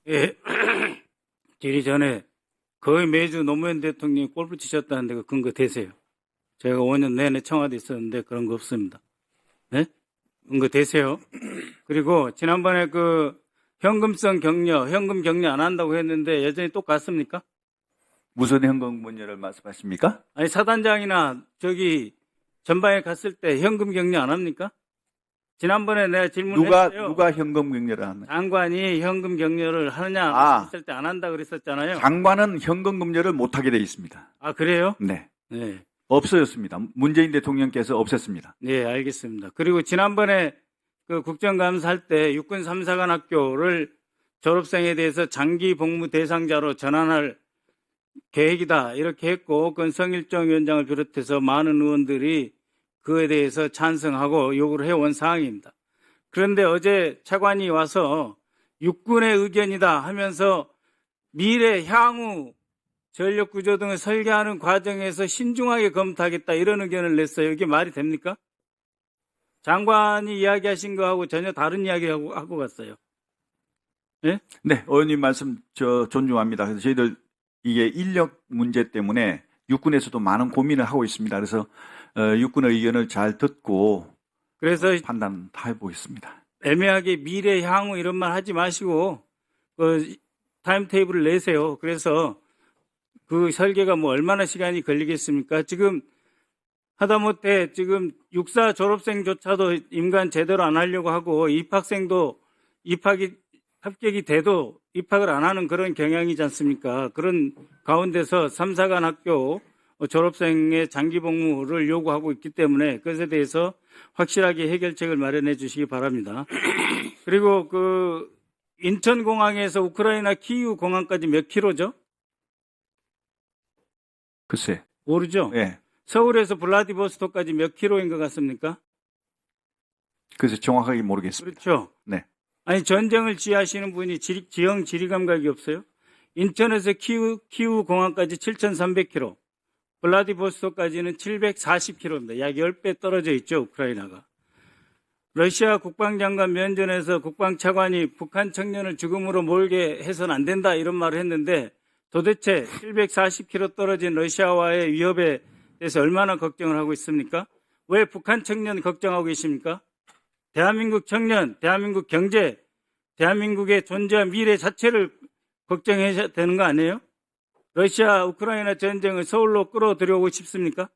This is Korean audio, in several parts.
예, 질의 전에 거의 매주 노무현 대통령이 골프 치셨다는데 그 근거 되세요? 제가 5년 내내 청와대에 있었는데 그런 거 없습니다. 네? 근거 되세요? 그리고 지난번에 그 현금성 격려, 현금 격려 안 한다고 했는데 여전히 똑같습니까? 무슨 현금 문제를 말씀하십니까? 아니 사단장이나 저기 전방에 갔을 때 현금 격려 안 합니까? 지난번에 내가 질문했어요. 누가 현금 격려를 하나요? 장관이 현금 격려를 하느냐 했을 때 안 한다 그랬었잖아요. 장관은 현금 격려를 못하게 되어 있습니다. 아 그래요? 네. 네. 없어졌습니다. 문재인 대통령께서 없앴습니다. 네, 알겠습니다. 그리고 지난번에 그 국정감사할 때 육군 3사관 학교를 졸업생에 대해서 장기 복무 대상자로 전환할 계획이다 이렇게 했고 그건 성일정 위원장을 비롯해서 많은 의원들이 그에 대해서 찬성하고 요구를 해온 사항입니다. 그런데 어제 차관이 와서 육군의 의견이다 하면서 미래 향후 전력 구조 등을 설계하는 과정에서 신중하게 검토하겠다 이런 의견을 냈어요. 이게 말이 됩니까? 장관이 이야기하신 거하고 전혀 다른 이야기하고 갔어요. 네? 네, 의원님 말씀 존중합니다. 그래서 저희들 이게 인력 문제 때문에 육군에서도 많은 고민을 하고 있습니다. 그래서 육군의 의견을 잘 듣고 그래서 판단 다 해보겠습니다. 애매하게 미래 향후 이런 말 하지 마시고 그 타임테이블을 내세요. 그래서 그 설계가 뭐 얼마나 시간이 걸리겠습니까? 지금 하다못해 지금 육사 졸업생조차도 임관 제대로 안 하려고 하고 입학생도 합격이 돼도 입학을 안 하는 그런 경향이지 않습니까? 그런 가운데서 3사관 학교 졸업생의 장기 복무를 요구하고 있기 때문에 그것에 대해서 확실하게 해결책을 마련해 주시기 바랍니다. 그리고 그 인천공항에서 우크라이나 키이우 공항까지 몇 킬로죠? 글쎄. 모르죠? 네. 서울에서 블라디보스토크까지 몇 킬로인 것 같습니까? 그래서 정확하게 모르겠습니다. 그렇죠. 네. 아니 전쟁을 지휘하시는 분이 지형 지리 감각이 없어요? 인천에서 키우 공항까지 7,300km, 블라디보스토크까지는 740km입니다. 약 10배 떨어져 있죠, 우크라이나가. 러시아 국방장관 면전에서 국방차관이 북한 청년을 죽음으로 몰게 해서는 안 된다 이런 말을 했는데 도대체 740km 떨어진 러시아와의 위협에 대해서 얼마나 걱정을 하고 있습니까? 왜 북한 청년 걱정하고 계십니까? 대한민국 청년, 대한민국 경제, 대한민국의 존재와 미래 자체를 걱정해야 되는 거 아니에요? 러시아, 우크라이나 전쟁을 서울로 끌어들여오고 싶습니까?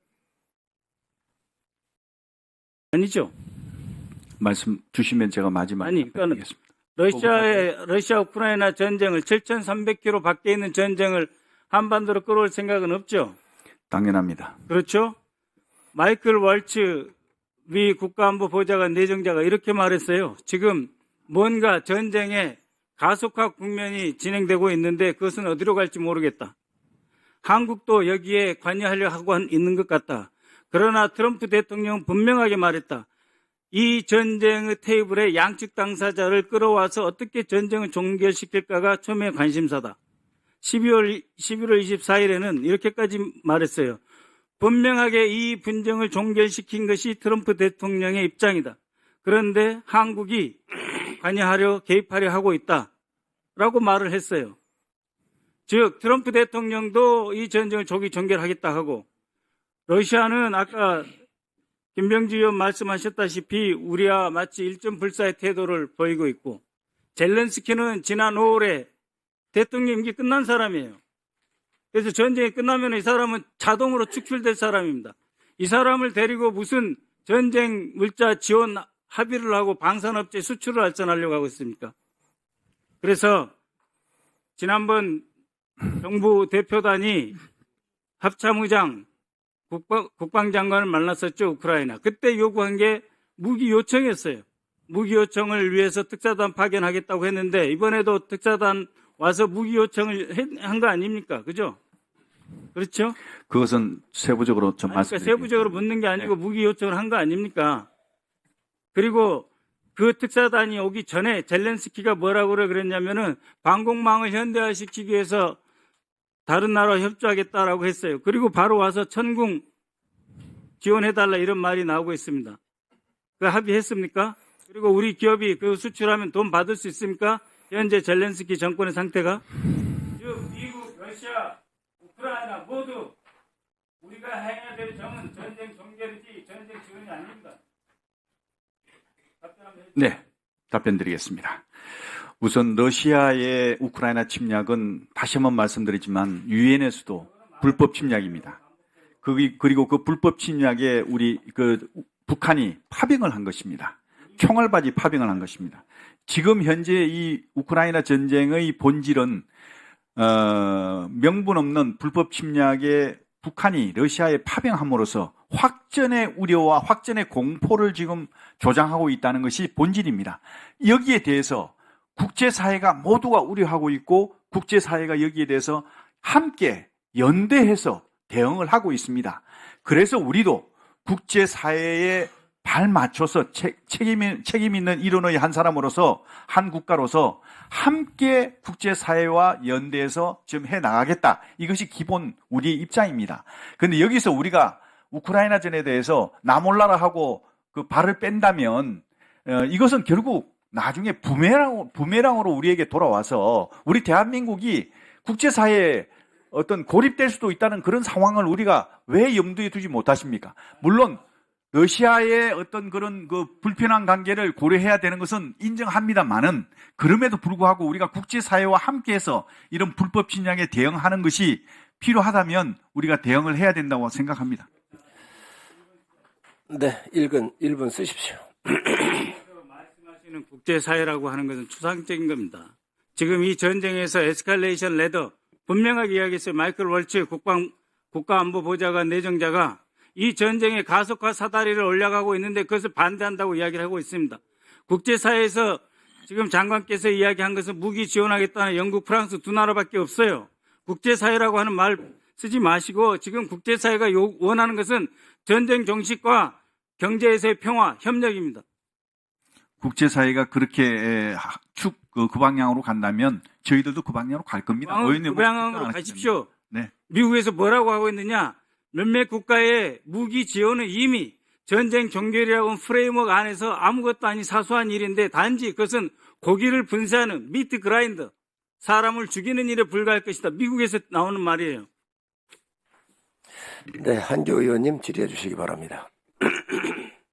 아니죠. 말씀 주시면 제가 마지막에 아니, 그러니까 하겠습니다. 러시아, 우크라이나 전쟁을 7,300km 밖에 있는 전쟁을 한반도로 끌어올 생각은 없죠? 당연합니다. 그렇죠? 마이클 월츠 미 국가안보보좌관 내정자가 이렇게 말했어요. 지금 뭔가 전쟁의 가속화 국면이 진행되고 있는데 그것은 어디로 갈지 모르겠다. 한국도 여기에 관여하려 하고 있는 것 같다. 그러나 트럼프 대통령은 분명하게 말했다. 이 전쟁의 테이블에 양측 당사자를 끌어와서 어떻게 전쟁을 종결시킬까가 초미의 관심사다. 11월 24일에는 이렇게까지 말했어요. 분명하게 이 분쟁을 종결시킨 것이 트럼프 대통령의 입장이다. 그런데 한국이 관여하려 개입하려 하고 있다라고 말을 했어요. 즉 트럼프 대통령도 이 전쟁을 조기 종결하겠다 하고 러시아는 아까 김병지 의원 말씀하셨다시피 우리와 마치 일점불사의 태도를 보이고 있고 젤렌스키는 지난 5월에 대통령 임기 끝난 사람이에요. 그래서 전쟁이 끝나면 이 사람은 자동으로 축출될 사람입니다. 이 사람을 데리고 무슨 전쟁 물자 지원 합의를 하고 방산업체 수출을 알선하려고 하고 있습니까? 그래서 지난번 정부 대표단이 합참의장 국방장관을 만났었죠, 우크라이나. 그때 요구한 게 무기 요청이었어요. 무기 요청을 위해서 특사단 파견하겠다고 했는데 이번에도 특사단 와서 무기 요청을 한 거 아닙니까? 그죠? 그렇죠? 그것은 세부적으로 좀 그러니까 말씀드릴게요. 세부적으로 묻는 게 아니고 무기 요청을 한 거 아닙니까? 그리고 그 특사단이 오기 전에 젤렌스키가 뭐라고 그랬냐면은 방공망을 현대화시키기 위해서 다른 나라와 협조하겠다라고 했어요. 그리고 바로 와서 천궁 지원해달라 이런 말이 나오고 있습니다. 그 합의했습니까? 그리고 우리 기업이 그 수출하면 돈 받을 수 있습니까? 현재 젤렌스키 정권의 상태가? 즉 미국, 러시아, 우크라이나 모두 우리가 해야 될 점은 전쟁 종결이지 전쟁 지원이 아닙니다. 답변하면 해주세요. 네, 답변 드리겠습니다. 우선 러시아의 우크라이나 침략은 다시 한번 말씀드리지만 유엔에서도 불법 침략입니다. 그리고 그 불법 침략에 우리 북한이 파병을 한 것입니다. 총알바지 파병을 한 것입니다. 지금 현재 이 우크라이나 전쟁의 본질은 명분 없는 불법 침략에 북한이 러시아에 파병함으로써 확전의 우려와 확전의 공포를 지금 조장하고 있다는 것이 본질입니다. 여기에 대해서 국제사회가 모두가 우려하고 있고 국제사회가 여기에 대해서 함께 연대해서 대응을 하고 있습니다. 그래서 우리도 국제사회에 발 맞춰서 책임 있는 일원의 한 사람으로서 한 국가로서 함께 국제사회와 연대해서 지금 해나가겠다. 이것이 기본 우리의 입장입니다. 그런데 여기서 우리가 우크라이나전에 대해서 나 몰라라 하고 그 발을 뺀다면 이것은 결국 나중에 부메랑으로 우리에게 돌아와서 우리 대한민국이 국제사회에 어떤 고립될 수도 있다는 그런 상황을 우리가 왜 염두에 두지 못하십니까? 물론 러시아의 어떤 그런 그 불편한 관계를 고려해야 되는 것은 인정합니다만은 그럼에도 불구하고 우리가 국제사회와 함께해서 이런 불법 침략에 대응하는 것이 필요하다면 우리가 대응을 해야 된다고 생각합니다. 네, 1분 쓰십시오. 말씀하시는 국제사회라고 하는 것은 추상적인 겁니다. 지금 이 전쟁에서 에스컬레이션 레더 분명하게 이야기했어요. 마이클 월츠 국가안보보좌관 내정자가 이 전쟁의 가속화 사다리를 올라가고 있는데 그것을 반대한다고 이야기를 하고 있습니다. 국제사회에서 지금 장관께서 이야기한 것은 무기 지원하겠다는 영국, 프랑스 두 나라밖에 없어요. 국제사회라고 하는 말 쓰지 마시고 지금 국제사회가 원하는 것은 전쟁 종식과 경제에서의 평화, 협력입니다. 국제사회가 그렇게 그 방향으로 간다면 저희들도 그 방향으로 갈 겁니다. 그 방향으로 가십시오. 네. 미국에서 뭐라고 하고 있느냐? 몇몇 국가의 무기 지원은 이미 전쟁 종결이라고 하는 프레임워크 안에서 아무것도 아닌 사소한 일인데 단지 그것은 고기를 분쇄하는 미트 그라인더, 사람을 죽이는 일에 불과할 것이다. 미국에서 나오는 말이에요. 네, 한교 의원님 질의해 주시기 바랍니다.